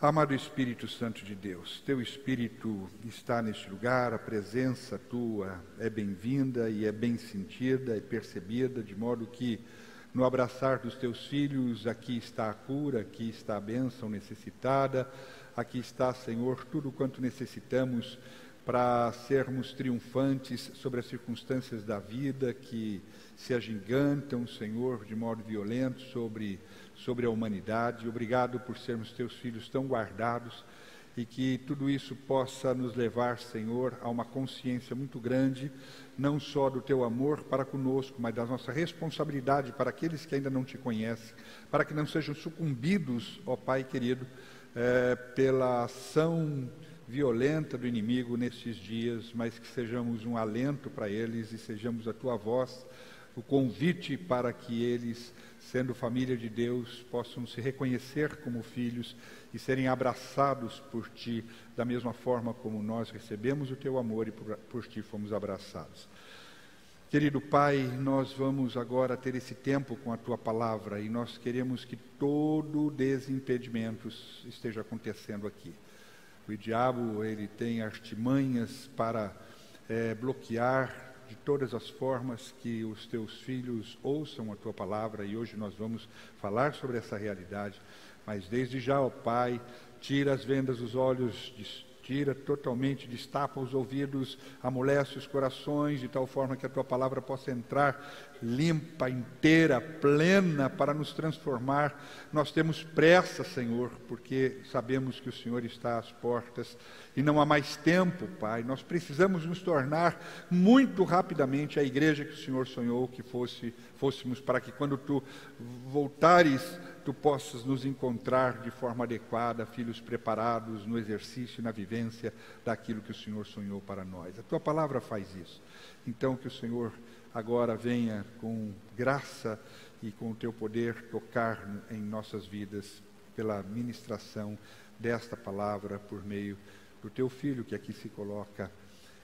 Amado Espírito Santo de Deus, Teu Espírito está neste lugar, a presença Tua é bem-vinda e é bem sentida e percebida, de modo que no abraçar dos Teus filhos, aqui está a cura, aqui está a bênção necessitada, aqui está, Senhor, tudo quanto necessitamos para sermos triunfantes sobre as circunstâncias da vida que se agigantam, Senhor, de modo violento sobre a humanidade. Obrigado por sermos Teus filhos tão guardados e que tudo isso possa nos levar, Senhor, a uma consciência muito grande, não só do Teu amor para conosco, mas da nossa responsabilidade para aqueles que ainda não Te conhecem, para que não sejam sucumbidos, ó Pai querido, pela ação violenta do inimigo nesses dias, mas que sejamos um alento para eles e sejamos a Tua voz, o convite para que eles, sendo família de Deus, possam se reconhecer como filhos e serem abraçados por Ti, da mesma forma como nós recebemos o Teu amor e por Ti fomos abraçados. Querido Pai, nós vamos agora ter esse tempo com a Tua palavra e nós queremos que todo desimpedimento esteja acontecendo aqui. O diabo, ele tem artimanhas para bloquear de todas as formas que os Teus filhos ouçam a Tua palavra, e hoje nós vamos falar sobre essa realidade, mas desde já, ó Pai, tira as vendas dos olhos, tira totalmente, destapa os ouvidos, amolece os corações, de tal forma que a Tua palavra possa entrar limpa, inteira, plena, para nos transformar. Nós temos pressa, Senhor, porque sabemos que o Senhor está às portas e não há mais tempo, Pai. Nós precisamos nos tornar muito rapidamente a igreja que o Senhor sonhou que fôssemos, para que quando Tu voltares, Tu possas nos encontrar de forma adequada, filhos preparados no exercício e na vivência daquilo que o Senhor sonhou para nós. A Tua palavra faz isso. Então, que o Senhor agora venha com graça e com o Teu poder tocar em nossas vidas pela ministração desta palavra por meio do Teu Filho que aqui se coloca,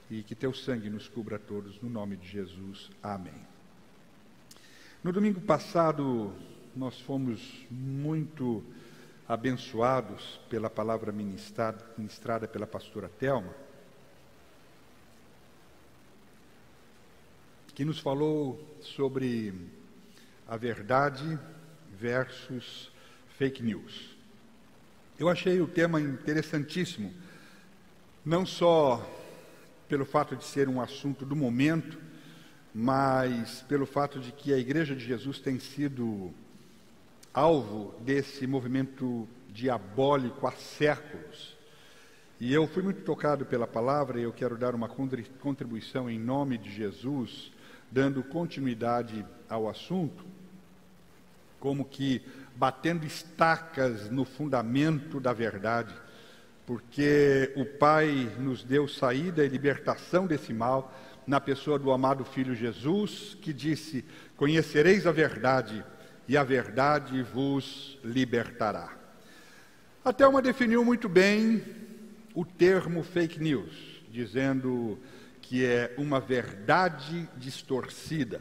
e que Teu sangue nos cubra a todos, no nome de Jesus. Amém. No domingo passado, nós fomos muito abençoados pela palavra ministrada pela pastora Thelma, que nos falou sobre a verdade versus fake news. Eu achei o tema interessantíssimo, não só pelo fato de ser um assunto do momento, mas pelo fato de que a Igreja de Jesus tem sido alvo desse movimento diabólico há séculos. E eu fui muito tocado pela palavra, e eu quero dar uma contribuição em nome de Jesus, dando continuidade ao assunto, como que batendo estacas no fundamento da verdade, porque o Pai nos deu saída e libertação desse mal na pessoa do amado Filho Jesus, que disse: conhecereis a verdade, e a verdade vos libertará. A Thelma definiu muito bem o termo fake news, dizendo que é uma verdade distorcida,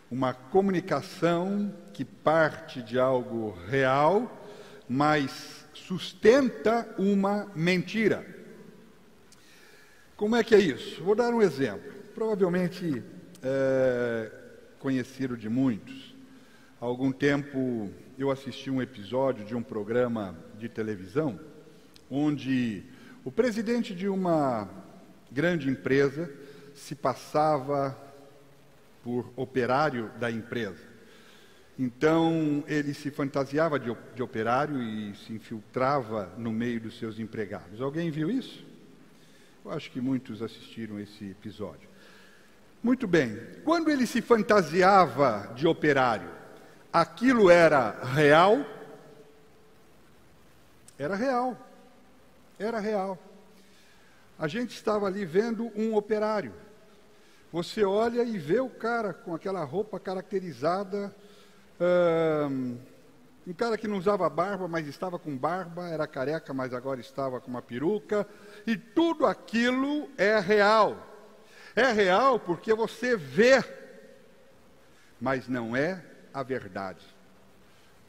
uma comunicação que parte de algo real, mas sustenta uma mentira. Como é que é isso? Vou dar um exemplo, provavelmente conhecido de muitos. Há algum tempo eu assisti um episódio de um programa de televisão, onde o presidente de uma grande empresa se passava por operário da empresa. Então, ele se fantasiava de operário e se infiltrava no meio dos seus empregados. Alguém viu isso? Eu acho que muitos assistiram esse episódio. Muito bem. Quando ele se fantasiava de operário, aquilo era real? Era real. Era real. A gente estava ali vendo um operário. Você olha e vê o cara com aquela roupa caracterizada, um cara que não usava barba, mas estava com barba, era careca, mas agora estava com uma peruca, e tudo aquilo é real. É real porque você vê, mas não é a verdade.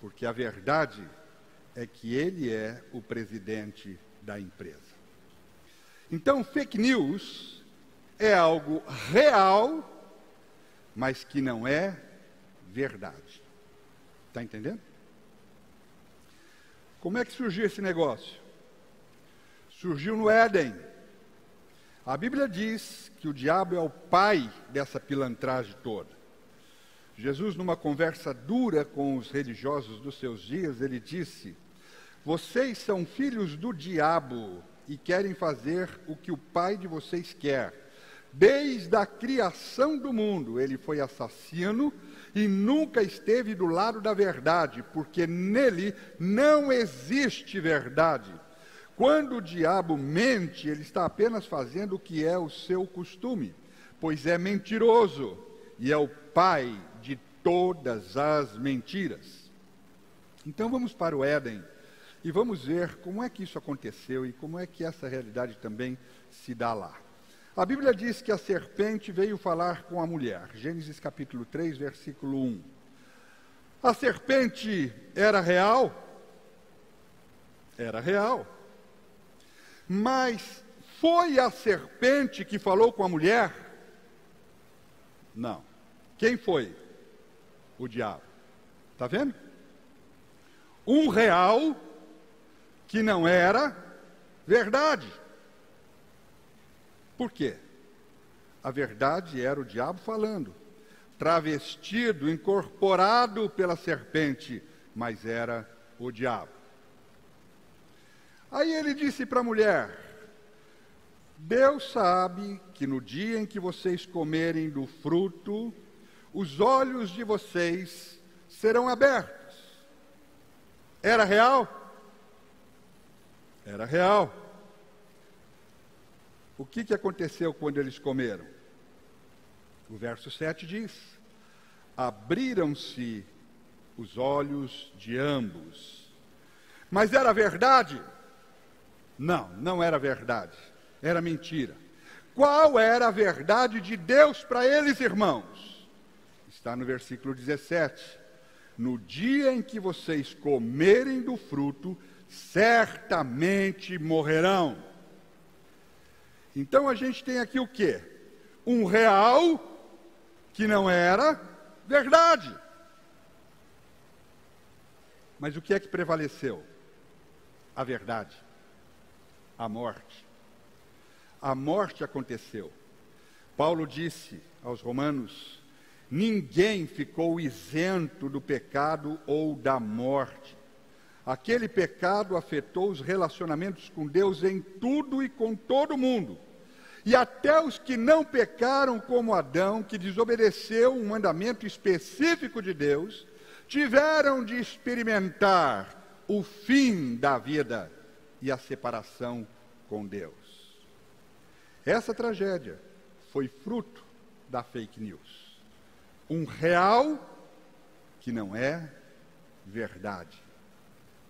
Porque a verdade é que ele é o presidente da empresa. Então, fake news é algo real, mas que não é verdade. Está entendendo? Como é que surgiu esse negócio? Surgiu no Éden. A Bíblia diz que o diabo é o pai dessa pilantragem toda. Jesus, numa conversa dura com os religiosos dos seus dias, ele disse: vocês são filhos do diabo e querem fazer o que o pai de vocês quer. Desde a criação do mundo, ele foi assassino e nunca esteve do lado da verdade, porque nele não existe verdade. Quando o diabo mente, ele está apenas fazendo o que é o seu costume, pois é mentiroso e é o pai de todas as mentiras. Então vamos para o Éden e vamos ver como é que isso aconteceu e como é que essa realidade também se dá lá. A Bíblia diz que a serpente veio falar com a mulher. Gênesis capítulo 3, versículo 1. A serpente era real? Era real. Mas foi a serpente que falou com a mulher? Não. Quem foi? O diabo. Está vendo? Um real que não era verdade. Por quê? A verdade era o diabo falando, travestido, incorporado pela serpente, mas era o diabo. Aí ele disse para a mulher: Deus sabe que no dia em que vocês comerem do fruto, os olhos de vocês serão abertos. Era real? Era real. O que aconteceu quando eles comeram? O verso 7 diz: abriram-se os olhos de ambos. Mas era verdade? Não, não era verdade. Era mentira. Qual era a verdade de Deus para eles, irmãos? Está no versículo 17. No dia em que vocês comerem do fruto, certamente morrerão. Então a gente tem aqui o quê? Um real que não era verdade. Mas o que é que prevaleceu? A verdade. A morte. A morte aconteceu. Paulo disse aos Romanos: ninguém ficou isento do pecado ou da morte. Aquele pecado afetou os relacionamentos com Deus em tudo e com todo mundo. E até os que não pecaram como Adão, que desobedeceu um mandamento específico de Deus, tiveram de experimentar o fim da vida e a separação com Deus. Essa tragédia foi fruto da fake news. Um real que não é verdade.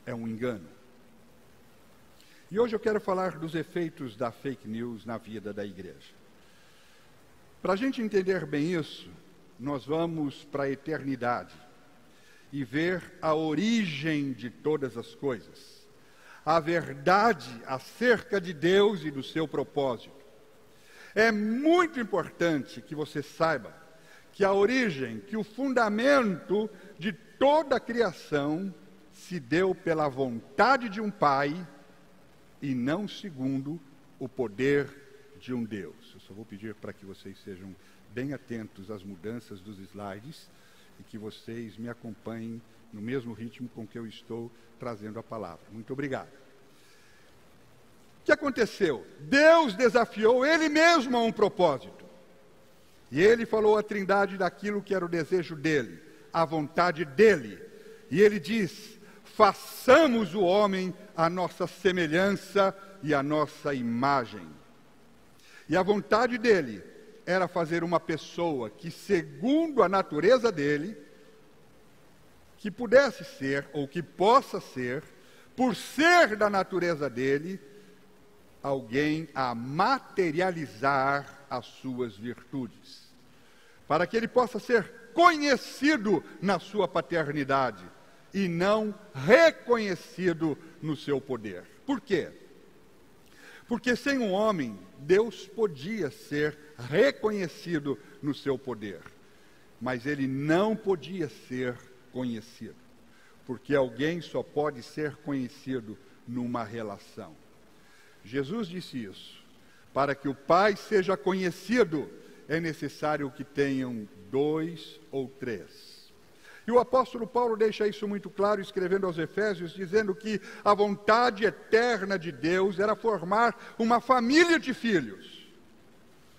É um engano. E hoje eu quero falar dos efeitos da fake news na vida da igreja. Para a gente entender bem isso, nós vamos para a eternidade e ver a origem de todas as coisas, a verdade acerca de Deus e do seu propósito. É muito importante que você saiba que a origem, que o fundamento de toda a criação se deu pela vontade de um Pai e não segundo o poder de um Deus. Eu só vou pedir para que vocês sejam bem atentos às mudanças dos slides e que vocês me acompanhem no mesmo ritmo com que eu estou trazendo a palavra. Muito obrigado. O que aconteceu? Deus desafiou Ele mesmo a um propósito. E Ele falou à Trindade daquilo que era o desejo dEle, a vontade dEle. E Ele diz: façamos o homem à nossa semelhança e à nossa imagem. E a vontade dele era fazer uma pessoa que, segundo a natureza dele, que pudesse ser, ou que possa ser, por ser da natureza dele, alguém a materializar as suas virtudes, para que ele possa ser conhecido na sua paternidade e não reconhecido no seu poder. Por quê? Porque sem um homem, Deus podia ser reconhecido no seu poder, mas ele não podia ser conhecido, porque alguém só pode ser conhecido numa relação. Jesus disse isso: para que o Pai seja conhecido, é necessário que tenham 2 ou 3. E o apóstolo Paulo deixa isso muito claro, escrevendo aos Efésios, dizendo que a vontade eterna de Deus era formar uma família de filhos.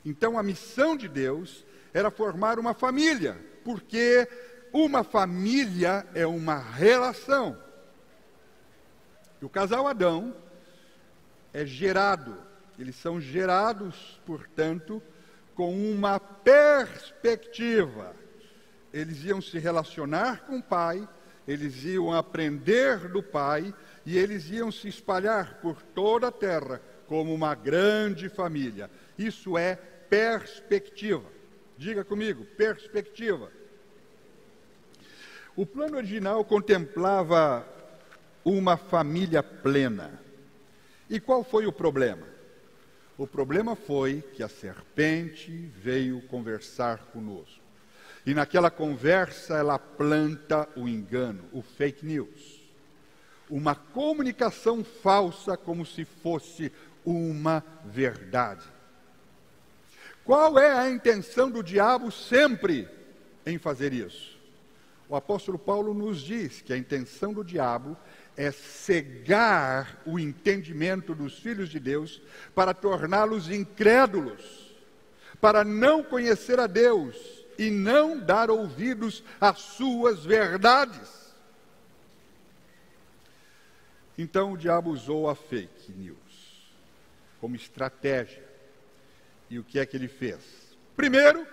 Então a missão de Deus era formar uma família, porque uma família é uma relação. E o casal Adão é gerado, eles são gerados, portanto, com uma perspectiva. Eles iam se relacionar com o Pai, eles iam aprender do Pai, e eles iam se espalhar por toda a terra como uma grande família. Isso é perspectiva. Diga comigo, perspectiva. O plano original contemplava uma família plena. E qual foi o problema? O problema foi que a serpente veio conversar conosco. E naquela conversa ela planta o engano, o fake news. Uma comunicação falsa como se fosse uma verdade. Qual é a intenção do diabo sempre em fazer isso? O apóstolo Paulo nos diz que a intenção do diabo é cegar o entendimento dos filhos de Deus para torná-los incrédulos, para não conhecer a Deus e não dar ouvidos às suas verdades. Então o diabo usou a fake news como estratégia. E o que é que ele fez? Primeiro,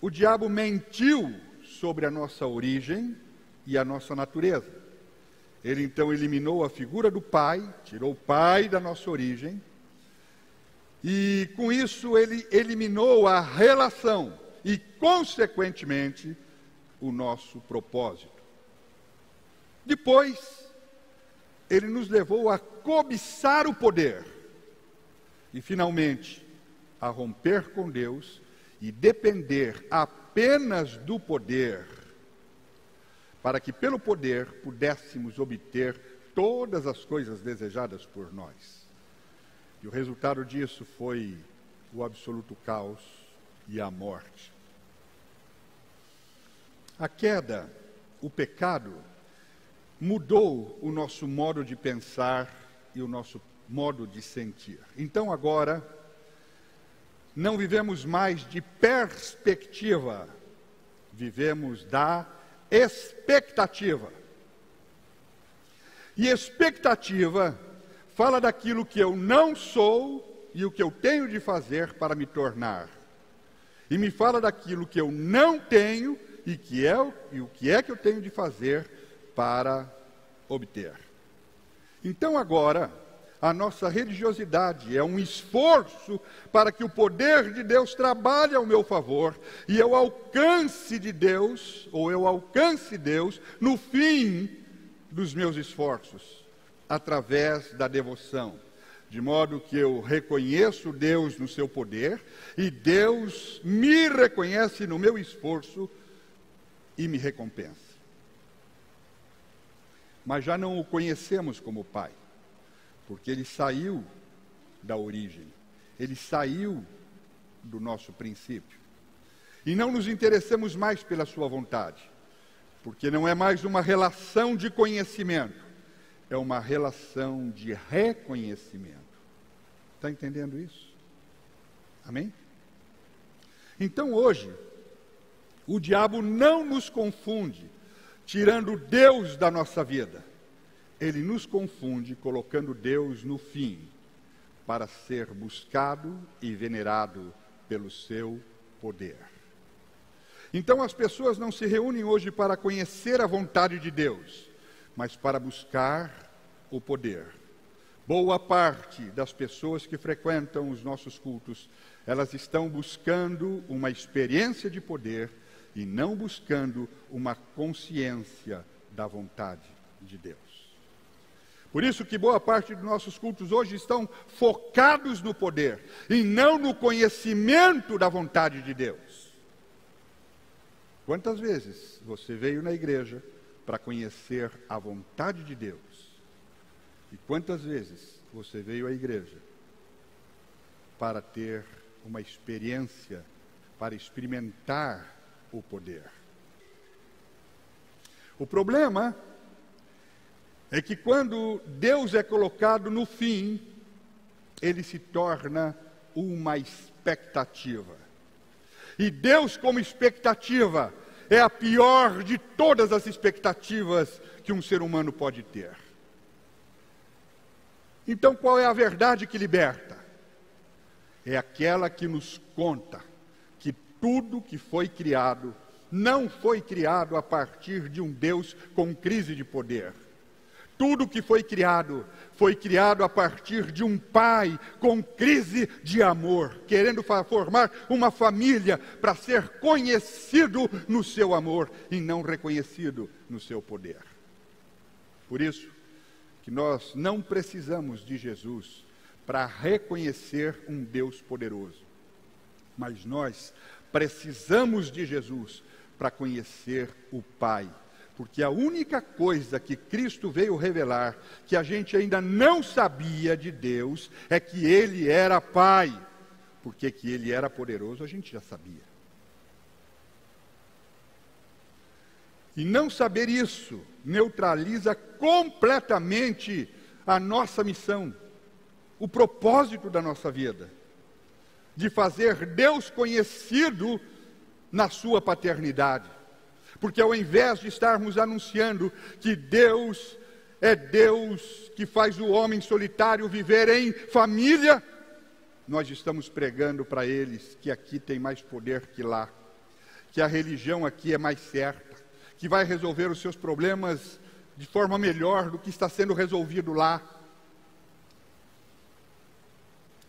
o diabo mentiu sobre a nossa origem e a nossa natureza. Ele então eliminou a figura do Pai, tirou o Pai da nossa origem, e com isso ele eliminou a relação e, consequentemente, o nosso propósito. Depois, ele nos levou a cobiçar o poder e, finalmente, a romper com Deus e depender apenas do poder, para que pelo poder pudéssemos obter todas as coisas desejadas por nós. E o resultado disso foi o absoluto caos e a morte. A queda, o pecado, mudou o nosso modo de pensar e o nosso modo de sentir. Então agora, não vivemos mais de perspectiva, vivemos da expectativa. E expectativa fala daquilo que eu não sou e o que eu tenho de fazer para me tornar. E me fala daquilo que eu não tenho e o que é que eu tenho de fazer para obter. Então agora, a nossa religiosidade é um esforço para que o poder de Deus trabalhe ao meu favor e eu alcance de Deus, ou eu alcance Deus no fim dos meus esforços, através da devoção. De modo que eu reconheço Deus no seu poder e Deus me reconhece no meu esforço e me recompensa. Mas já não o conhecemos como Pai, porque ele saiu da origem, ele saiu do nosso princípio. E não nos interessamos mais pela sua vontade, porque não é mais uma relação de conhecimento, é uma relação de reconhecimento. Está entendendo isso? Amém? Então hoje, o diabo não nos confunde, tirando Deus da nossa vida. Ele nos confunde colocando Deus no fim, para ser buscado e venerado pelo seu poder. Então as pessoas não se reúnem hoje para conhecer a vontade de Deus, mas para buscar o poder. Boa parte das pessoas que frequentam os nossos cultos, elas estão buscando uma experiência de poder e não buscando uma consciência da vontade de Deus. Por isso que boa parte dos nossos cultos hoje estão focados no poder e não no conhecimento da vontade de Deus. Quantas vezes você veio na igreja para conhecer a vontade de Deus? E quantas vezes você veio à igreja para ter uma experiência, para experimentar o poder? O problema é que quando Deus é colocado no fim, ele se torna uma expectativa. E Deus como expectativa é a pior de todas as expectativas que um ser humano pode ter. Então qual é a verdade que liberta? É aquela que nos conta que tudo que foi criado não foi criado a partir de um Deus com crise de poder. Tudo que foi criado a partir de um pai com crise de amor, querendo formar uma família para ser conhecido no seu amor e não reconhecido no seu poder. Por isso que nós não precisamos de Jesus para reconhecer um Deus poderoso, mas nós precisamos de Jesus para conhecer o Pai. Porque a única coisa que Cristo veio revelar, que a gente ainda não sabia de Deus, é que Ele era Pai. Porque que Ele era poderoso, a gente já sabia. E não saber isso neutraliza completamente a nossa missão, o propósito da nossa vida, de fazer Deus conhecido na sua paternidade. Porque ao invés de estarmos anunciando que Deus é Deus que faz o homem solitário viver em família, nós estamos pregando para eles que aqui tem mais poder que lá, que a religião aqui é mais certa, que vai resolver os seus problemas de forma melhor do que está sendo resolvido lá.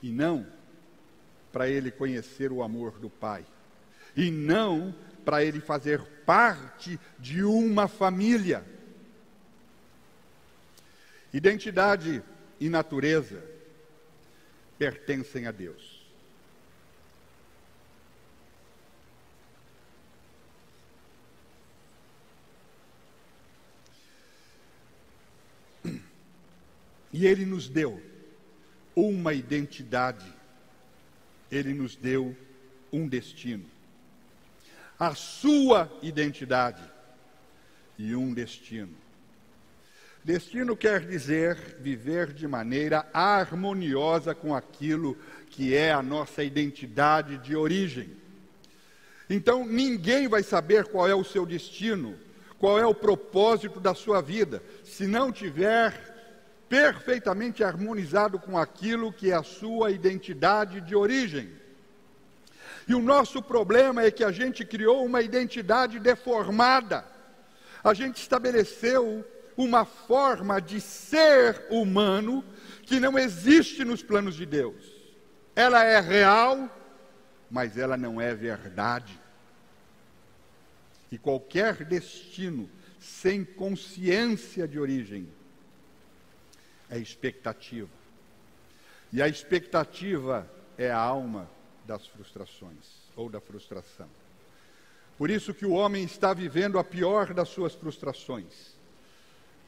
E não para ele conhecer o amor do Pai, e não para ele fazer parte de uma família. Identidade e natureza pertencem a Deus. E Ele nos deu uma identidade, Ele nos deu um destino. A sua identidade e um destino. Destino quer dizer viver de maneira harmoniosa com aquilo que é a nossa identidade de origem. Então, ninguém vai saber qual é o seu destino, qual é o propósito da sua vida, se não tiver perfeitamente harmonizado com aquilo que é a sua identidade de origem. E o nosso problema é que a gente criou uma identidade deformada. A gente estabeleceu uma forma de ser humano que não existe nos planos de Deus. Ela é real, mas ela não é verdade. E qualquer destino sem consciência de origem é expectativa. E a expectativa é a alma das frustrações, ou da frustração. Por isso que o homem está vivendo a pior das suas frustrações,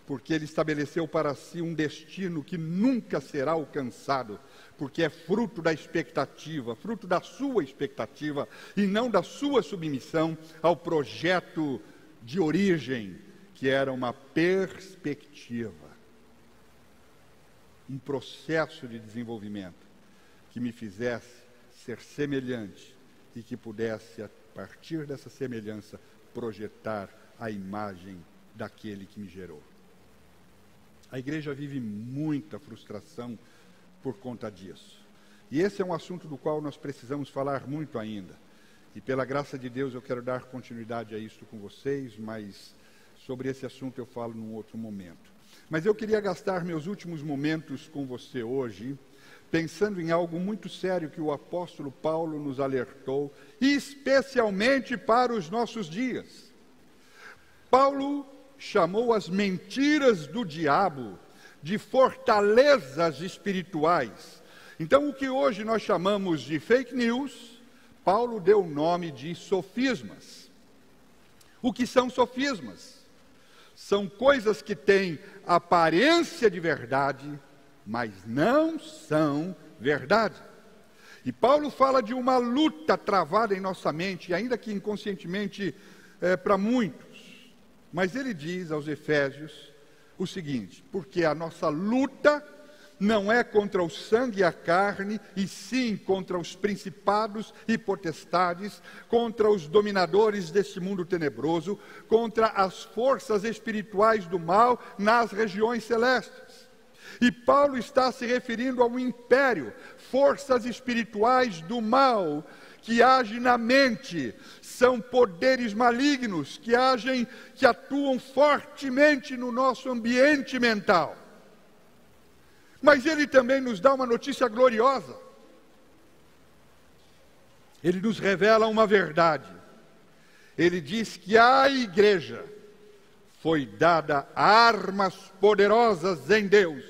porque ele estabeleceu para si um destino que nunca será alcançado, porque é fruto da expectativa, fruto da sua expectativa, e não da sua submissão ao projeto de origem, que era uma perspectiva, um processo de desenvolvimento que me fizesse ser semelhante e que pudesse, a partir dessa semelhança, projetar a imagem daquele que me gerou. A igreja vive muita frustração por conta disso. E esse é um assunto do qual nós precisamos falar muito ainda. E pela graça de Deus eu quero dar continuidade a isso com vocês, mas sobre esse assunto eu falo num outro momento. Mas eu queria gastar meus últimos momentos com você hoje, pensando em algo muito sério que o apóstolo Paulo nos alertou, especialmente para os nossos dias. Paulo chamou as mentiras do diabo de fortalezas espirituais. Então, o que hoje nós chamamos de fake news, Paulo deu o nome de sofismas. O que são sofismas? São coisas que têm aparência de verdade, mas não são verdade. E Paulo fala de uma luta travada em nossa mente, ainda que inconscientemente para muitos. Mas ele diz aos Efésios o seguinte: porque a nossa luta não é contra o sangue e a carne, e sim contra os principados e potestades, contra os dominadores deste mundo tenebroso, contra as forças espirituais do mal nas regiões celestes. E Paulo está se referindo ao império, forças espirituais do mal, que agem na mente, são poderes malignos, que atuam fortemente no nosso ambiente mental. Mas ele também nos dá uma notícia gloriosa. Ele nos revela uma verdade. Ele diz que à igreja foi dada armas poderosas em Deus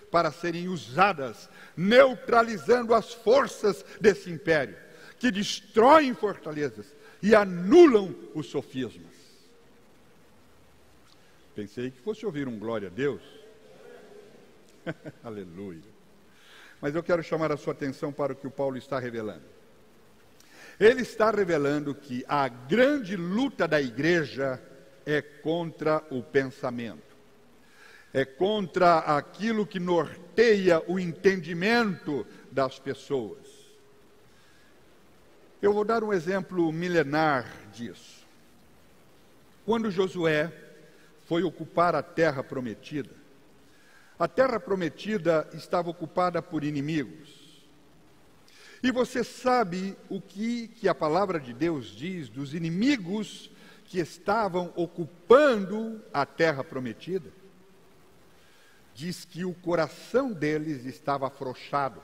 para serem usadas, neutralizando as forças desse império, que destroem fortalezas e anulam os sofismas. Pensei que fosse ouvir um glória a Deus. Aleluia. Mas eu quero chamar a sua atenção para o que o Paulo está revelando. Ele está revelando que a grande luta da igreja é contra o pensamento. É contra aquilo que norteia o entendimento das pessoas. Eu vou dar um exemplo milenar disso. Quando Josué foi ocupar a terra prometida, a terra prometida estava ocupada por inimigos. E você sabe o que a palavra de Deus diz dos inimigos que estavam ocupando a terra prometida? Diz que o coração deles estava afrouxado,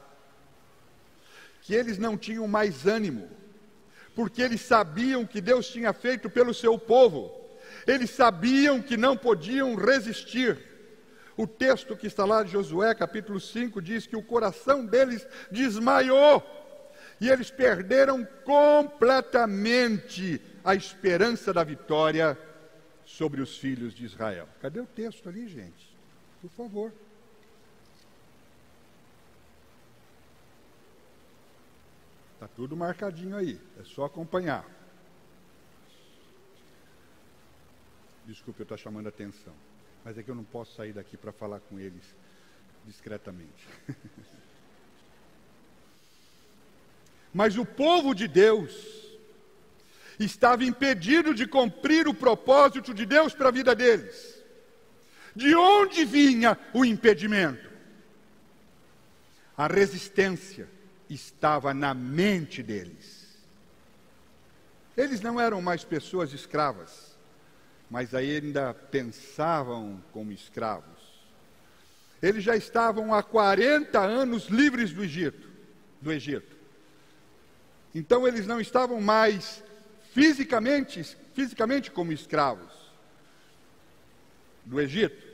que eles não tinham mais ânimo, porque eles sabiam que Deus tinha feito pelo seu povo, eles sabiam que não podiam resistir. O texto que está lá de Josué, capítulo 5, diz que o coração deles desmaiou, e eles perderam completamente a esperança da vitória sobre os filhos de Israel. Cadê o texto ali, gente? Por favor. Está tudo marcadinho aí, é só acompanhar. Desculpe, eu estou chamando a atenção. Mas é que eu não posso sair daqui para falar com eles discretamente. Mas o povo de Deus estava impedido de cumprir o propósito de Deus para a vida deles. De onde vinha o impedimento? A resistência estava na mente deles. Eles não eram mais pessoas escravas, mas ainda pensavam como escravos. Eles já estavam há 40 anos livres do Egito. Então eles não estavam mais fisicamente como escravos do Egito,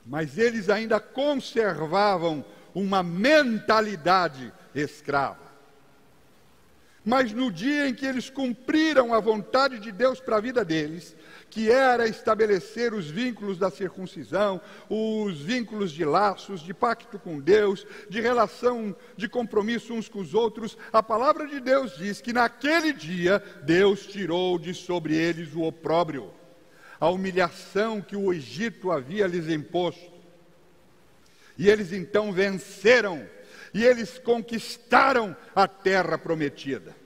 mas eles ainda conservavam uma mentalidade escrava. Mas no dia em que eles cumpriram a vontade de Deus para a vida deles, que era estabelecer os vínculos da circuncisão, os vínculos de laços, de pacto com Deus, de relação, de compromisso uns com os outros, a palavra de Deus diz que naquele dia Deus tirou de sobre eles o opróbrio, a humilhação que o Egito havia lhes imposto. E eles então venceram, e eles conquistaram a terra prometida.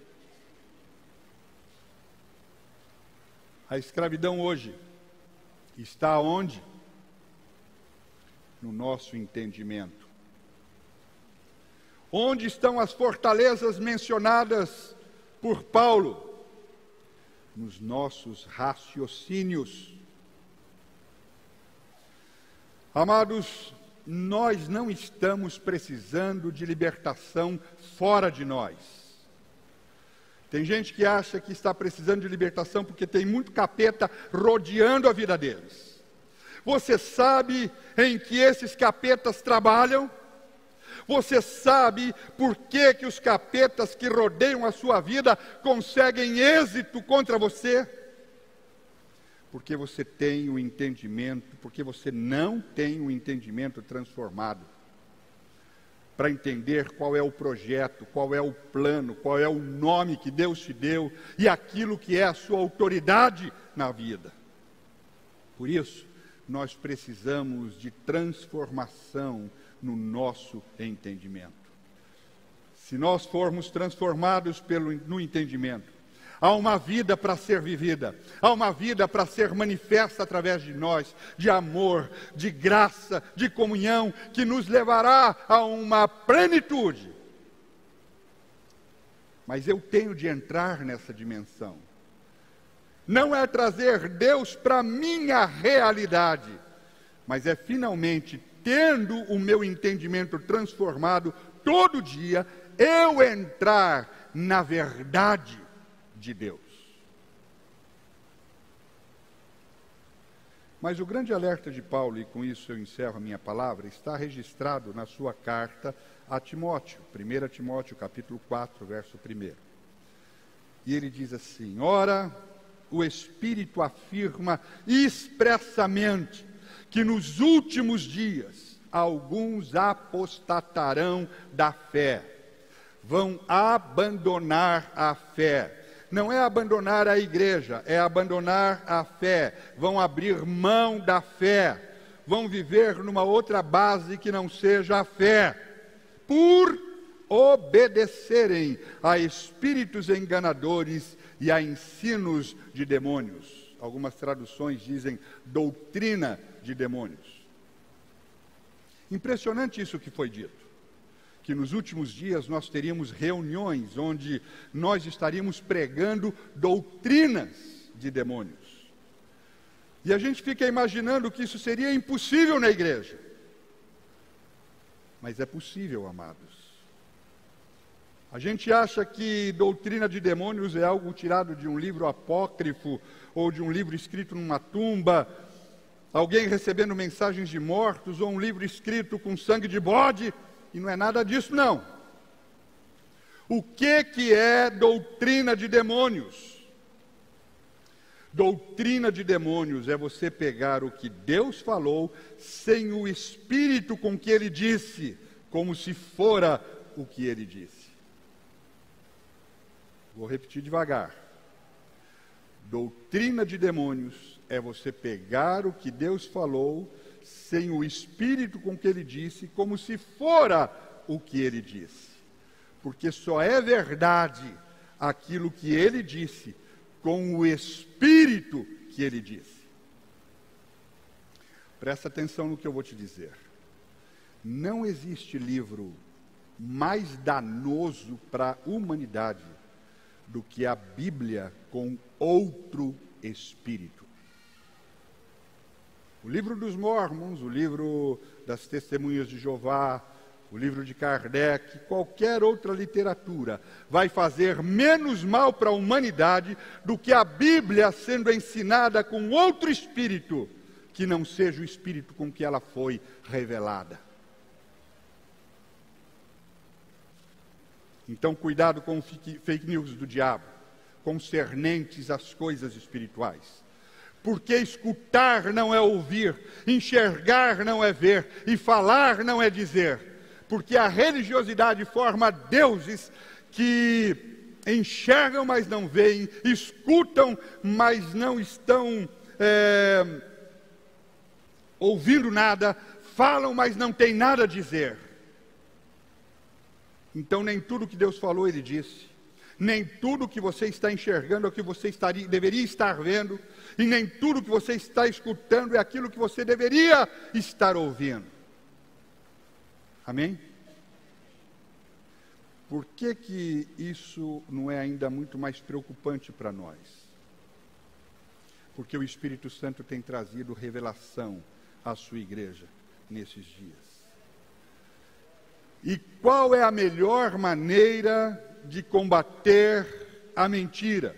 A escravidão hoje está onde? No nosso entendimento. Onde estão as fortalezas mencionadas por Paulo? Nos nossos raciocínios. Amados, nós não estamos precisando de libertação fora de nós. Tem gente que acha que está precisando de libertação porque tem muito capeta rodeando a vida deles. Você sabe em que esses capetas trabalham? Você sabe por que os capetas que rodeiam a sua vida conseguem êxito contra você? Porque você tem o entendimento, porque você não tem o entendimento transformado para entender qual é o projeto, qual é o plano, qual é o nome que Deus te deu e aquilo que é a sua autoridade na vida. Por isso, nós precisamos de transformação no nosso entendimento. Se nós formos transformados no entendimento, há uma vida para ser vivida, há uma vida para ser manifesta através de nós, de amor, de graça, de comunhão, que nos levará a uma plenitude. Mas eu tenho de entrar nessa dimensão. Não é trazer Deus para a minha realidade, mas é finalmente, tendo o meu entendimento transformado, todo dia, eu entrar na verdade de Deus. Mas o grande alerta de Paulo, e com isso eu encerro a minha palavra, está registrado na sua carta a Timóteo, 1 Timóteo capítulo 4, verso 1. E ele diz assim: ora, o Espírito afirma expressamente que nos últimos dias alguns apostatarão da fé, vão abandonar a fé. Não é abandonar a igreja, é abandonar a fé. Vão abrir mão da fé, vão viver numa outra base que não seja a fé, por obedecerem a espíritos enganadores e a ensinos de demônios. Algumas traduções dizem doutrina de demônios. Impressionante isso que foi dito, que nos últimos dias nós teríamos reuniões onde nós estaríamos pregando doutrinas de demônios. E a gente fica imaginando que isso seria impossível na igreja. Mas é possível, amados. A gente acha que doutrina de demônios é algo tirado de um livro apócrifo ou de um livro escrito numa tumba, alguém recebendo mensagens de mortos ou um livro escrito com sangue de bode, e não é nada disso não. O que é doutrina de demônios? Doutrina de demônios é você pegar o que Deus falou sem o espírito com que Ele disse, como se fora o que Ele disse. Vou repetir devagar. Doutrina de demônios é você pegar o que Deus falou sem o espírito com que Ele disse, como se fora o que Ele disse. Porque só é verdade aquilo que Ele disse com o espírito que Ele disse. Presta atenção no que eu vou te dizer. Não existe livro mais danoso para a humanidade do que a Bíblia com outro espírito. O livro dos Mormons, o livro das Testemunhas de Jeová, o livro de Kardec, qualquer outra literatura vai fazer menos mal para a humanidade do que a Bíblia sendo ensinada com outro espírito, que não seja o espírito com que ela foi revelada. Então, cuidado com fake news do diabo, concernentes às coisas espirituais. Porque escutar não é ouvir, enxergar não é ver, e falar não é dizer. Porque a religiosidade forma deuses que enxergam, mas não veem, escutam, mas não estão ouvindo nada, falam, mas não têm nada a dizer. Então, nem tudo que Deus falou, Ele disse. Nem tudo que você está enxergando é o que você deveria estar vendo. E nem tudo que você está escutando é aquilo que você deveria estar ouvindo. Amém? Por que isso não é ainda muito mais preocupante para nós? Porque o Espírito Santo tem trazido revelação à sua igreja nesses dias. E qual é a melhor maneira de combater a mentira,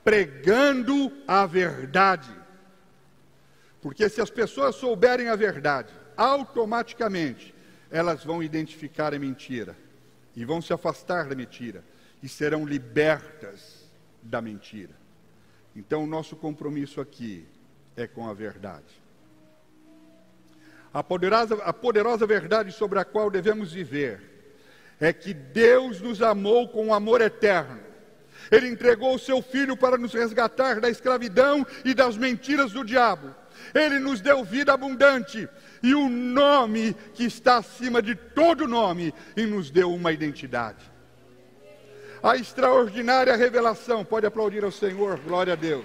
pregando a verdade. Porque se as pessoas souberem a verdade, automaticamente elas vão identificar a mentira e vão se afastar da mentira e serão libertas da mentira. Então o nosso compromisso aqui é com a verdade. A poderosa verdade sobre a qual devemos viver é que Deus nos amou com um amor eterno. Ele entregou o seu Filho para nos resgatar da escravidão e das mentiras do diabo. Ele nos deu vida abundante e o nome que está acima de todo nome, e nos deu uma identidade. A extraordinária revelação, pode aplaudir ao Senhor, glória a Deus.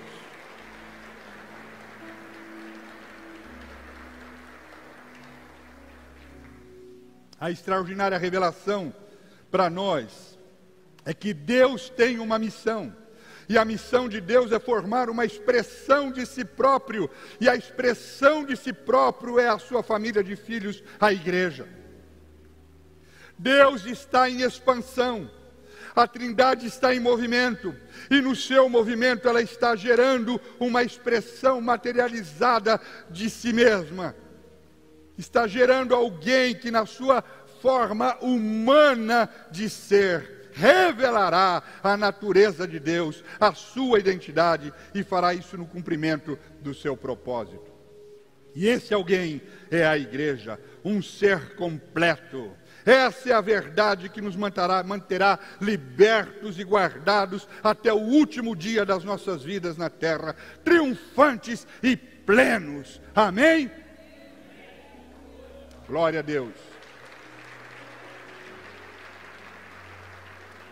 A extraordinária revelação para nós é que Deus tem uma missão. E a missão de Deus é formar uma expressão de si próprio. E a expressão de si próprio é a sua família de filhos, a igreja. Deus está em expansão. A Trindade está em movimento. E no seu movimento ela está gerando uma expressão materializada de si mesma. Está gerando alguém que na sua forma humana de ser, revelará a natureza de Deus, a sua identidade, e fará isso no cumprimento do seu propósito. E esse alguém é a igreja, um ser completo. Essa é a verdade que nos manterá libertos e guardados até o último dia das nossas vidas na terra, triunfantes e plenos. Amém? Glória a Deus.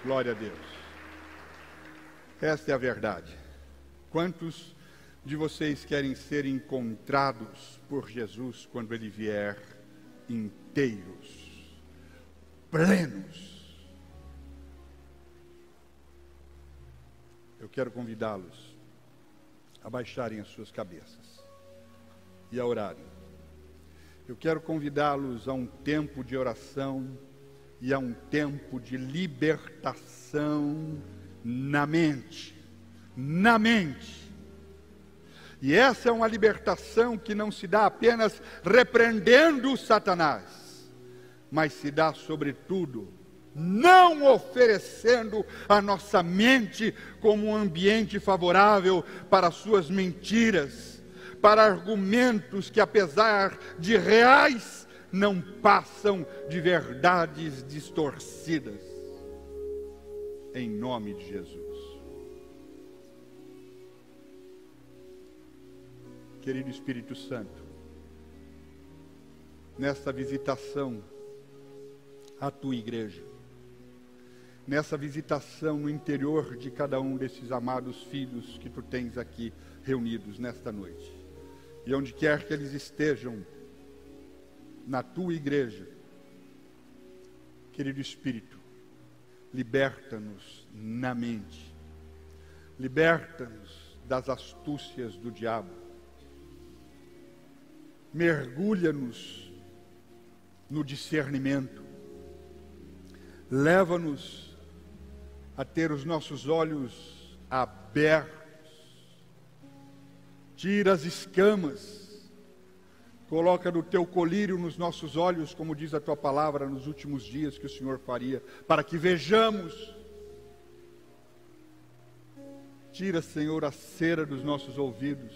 Glória a Deus. Esta é a verdade. Quantos de vocês querem ser encontrados por Jesus quando Ele vier inteiros, plenos? Eu quero convidá-los a baixarem as suas cabeças e a orarem. Eu quero convidá-los a um tempo de oração e a um tempo de libertação na mente. Na mente. E essa é uma libertação que não se dá apenas repreendendo Satanás, mas se dá, sobretudo, não oferecendo a nossa mente como um ambiente favorável para as suas mentiras, para argumentos que, apesar de reais, não passam de verdades distorcidas. Em nome de Jesus. Querido Espírito Santo, nesta visitação à tua igreja, nessa visitação no interior de cada um desses amados filhos que tu tens aqui reunidos nesta noite, e onde quer que eles estejam, na tua igreja, querido Espírito, liberta-nos na mente, liberta-nos das astúcias do diabo, mergulha-nos no discernimento, leva-nos a ter os nossos olhos abertos, tira as escamas, coloca no teu colírio nos nossos olhos, como diz a tua palavra nos últimos dias que o Senhor faria, para que vejamos. Tira, Senhor, a cera dos nossos ouvidos,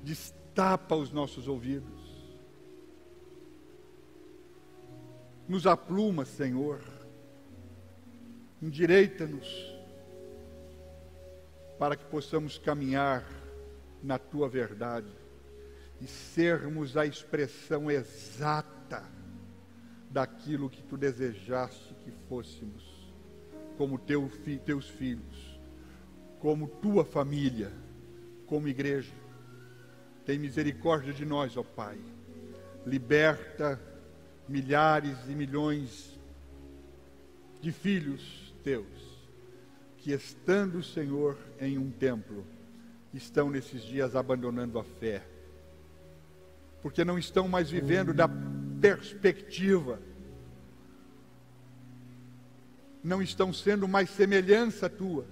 destapa os nossos ouvidos, nos apluma, Senhor, endireita-nos, para que possamos caminhar na tua verdade, e sermos a expressão exata daquilo que tu desejaste que fôssemos, como teus filhos, como tua família, como igreja. Tem misericórdia de nós, ó Pai. Liberta milhares e milhões de filhos teus, que estando, Senhor, em um templo, estão nesses dias abandonando a fé, porque não estão mais vivendo da perspectiva não estão sendo mais semelhança tua,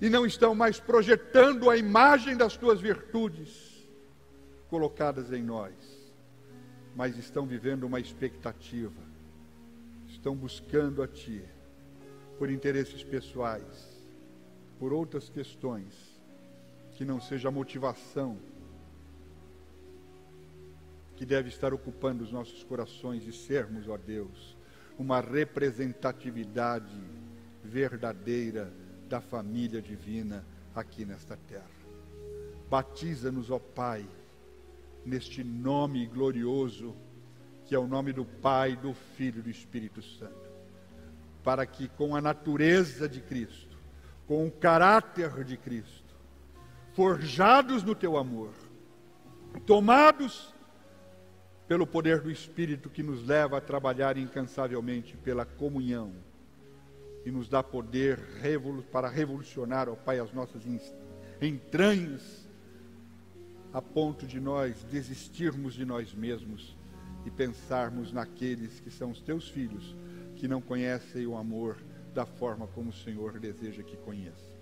e não estão mais projetando a imagem das tuas virtudes colocadas em nós, mas estão vivendo uma expectativa, estão buscando a Ti, por interesses pessoais, por outras questões, que não seja a motivação que deve estar ocupando os nossos corações, e sermos, ó Deus, uma representatividade verdadeira da família divina aqui nesta terra. Batiza-nos, ó Pai, neste nome glorioso, que é o nome do Pai, do Filho e do Espírito Santo, para que com a natureza de Cristo, com o caráter de Cristo, forjados no Teu amor, tomados pelo poder do Espírito que nos leva a trabalhar incansavelmente pela comunhão, e nos dá poder para revolucionar, ó Pai, as nossas entranhas, a ponto de nós desistirmos de nós mesmos e pensarmos naqueles que são os Teus filhos, que não conhecem o amor da forma como o Senhor deseja que conheçam.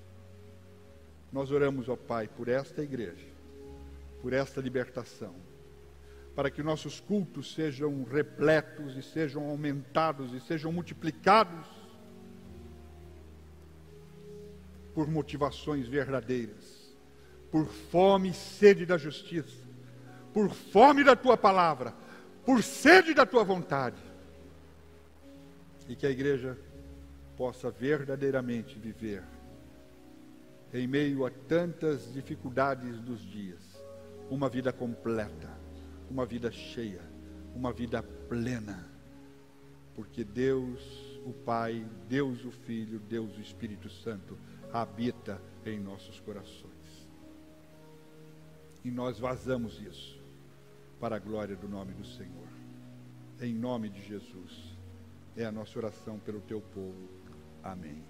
Nós oramos, ó Pai, por esta igreja, por esta libertação, para que nossos cultos sejam repletos e sejam aumentados e sejam multiplicados por motivações verdadeiras, por fome e sede da justiça, por fome da Tua palavra, por sede da Tua vontade, e que a igreja possa verdadeiramente viver, em meio a tantas dificuldades dos dias, uma vida completa, uma vida cheia, uma vida plena, porque Deus o Pai, Deus o Filho, Deus o Espírito Santo habita em nossos corações. E nós vazamos isso para a glória do nome do Senhor. Em nome de Jesus, é a nossa oração pelo Teu povo. Amém.